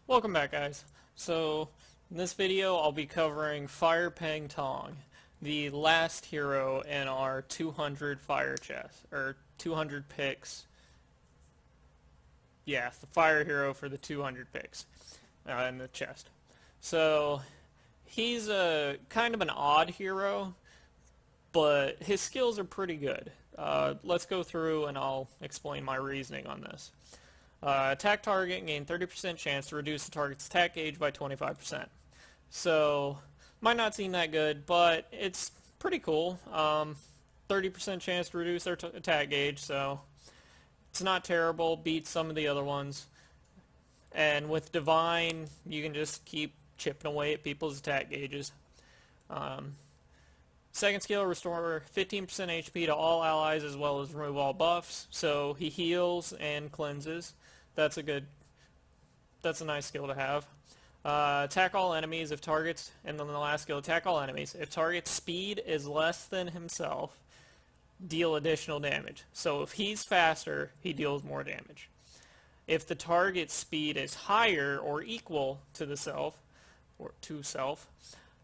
Welcome back, guys. So, in this video I'll be covering Fire Pang Tong, the last hero in our 200 fire chest, or 200 picks. Yeah, the fire hero for the 200 picks in the chest. So, he's a kind of an odd hero, but his skills are pretty good. Let's go through and I'll explain my reasoning on this. Attack target and gain 30% chance to reduce the target's attack gauge by 25%. So, might not seem that good, but it's pretty cool. 30% chance to reduce their attack gauge, so it's not terrible, beats some of the other ones. And with Divine, you can just keep chipping away at people's attack gauges. Second skill, restore 15% HP to all allies as well as remove all buffs. So he heals and cleanses. That's a nice skill to have. Attack all enemies if targets, and then the last skill, attack all enemies. If target's speed is less than himself, deal additional damage. So if he's faster, he deals more damage. If the target's speed is higher or equal to the self, or to self,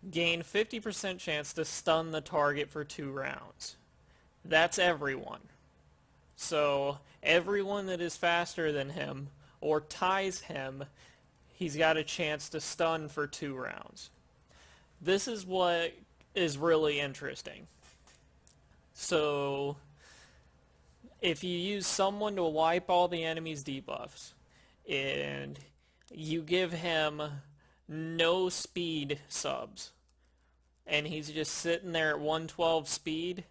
gain 50% chance to stun the target for 2 rounds. That's everyone. So everyone that is faster than him or ties him, he's got a chance to stun for 2 rounds. This is what is really interesting. So if you use someone to wipe all the enemy's debuffs and you give him no speed subs and he's just sitting there at 112 speed,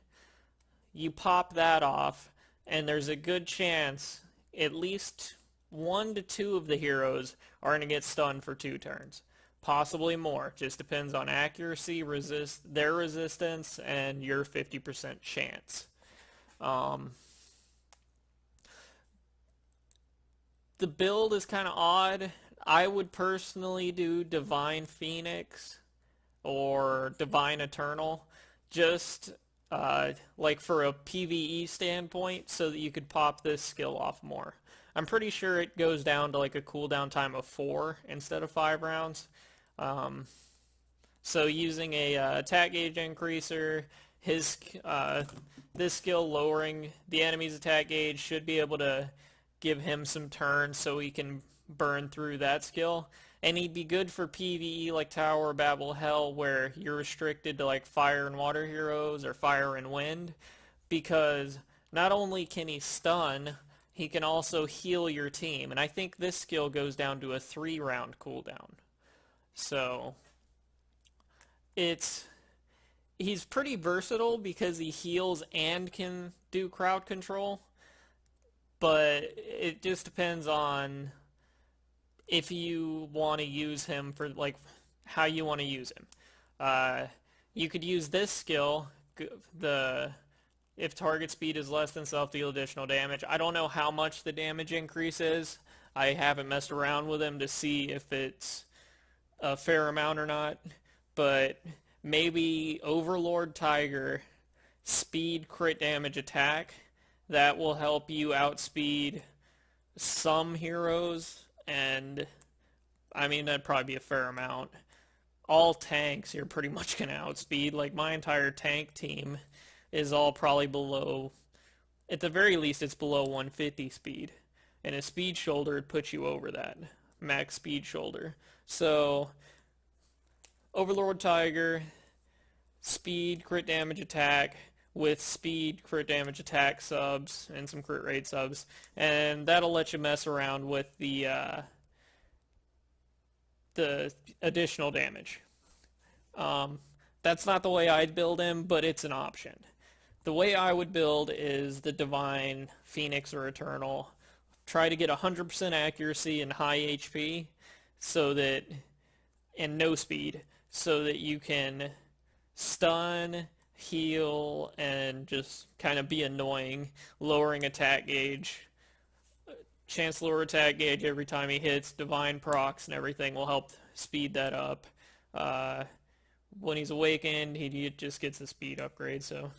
you pop that off and there's a good chance at least 1 to 2 of the heroes are going to get stunned for 2 turns. Possibly more. Just depends on accuracy, their resistance, and your 50% chance. The build is kind of odd. I would personally do Divine Phoenix or Divine Eternal, just like for a PvE standpoint, so that you could pop this skill off more. I'm pretty sure it goes down to like a cooldown time of 4 instead of 5 rounds. So using a attack gauge increaser, this skill lowering the enemy's attack gauge should be able to give him some turns so he can burn through that skill. And he'd be good for PvE like Tower of Babel Hell, where you're restricted to like fire and water heroes or fire and wind, because not only can he stun, he can also heal your team. And I think this skill goes down to a 3-round cooldown. So he's pretty versatile because he heals and can do crowd control, but it just depends on if you want to use him for like how you want to use him. You could use this skill, if target speed is less than self, deal additional damage. I don't know how much the damage increase is. I haven't messed around with him to see if it's a fair amount or not, but maybe Overlord Tiger, speed, crit damage, attack, that will help you outspeed some heroes. And I mean, that'd probably be a fair amount. All tanks you're pretty much going to outspeed. Like my entire tank team is all probably below, at the very least it's below 150 speed. And a speed shoulder would put you over that. Max speed shoulder. So Overlord Tiger, speed, crit damage, attack, with speed, crit damage, attack subs, and some crit rate subs, and that'll let you mess around with the additional damage. That's not the way I'd build him, but it's an option. The way I would build is the Divine Phoenix or Eternal. Try to get 100% accuracy and high HP, so that, and no speed, so that you can stun, heal, and just kind of be annoying, lowering attack gauge. Chance to lower attack gauge every time he hits. Divine procs and everything will help speed that up. When he's awakened, he just gets a speed upgrade. So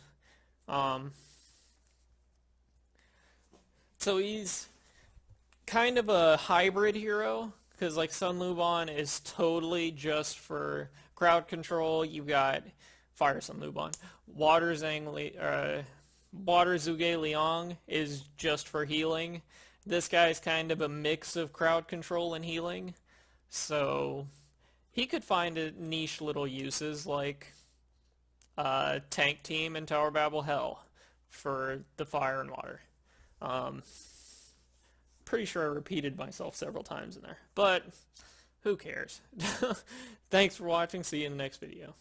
he's kind of a hybrid hero. because like Sun Lubon is totally just for crowd control. You've got Fire Sun Lubon. Water Zhuge Liang is just for healing. This guy's kind of a mix of crowd control and healing, so he could find a niche little uses like tank team and Tower Babel Hell for the fire and water. Um, Pretty sure I repeated myself several times in there, but who cares? Thanks for watching. See you in the next video.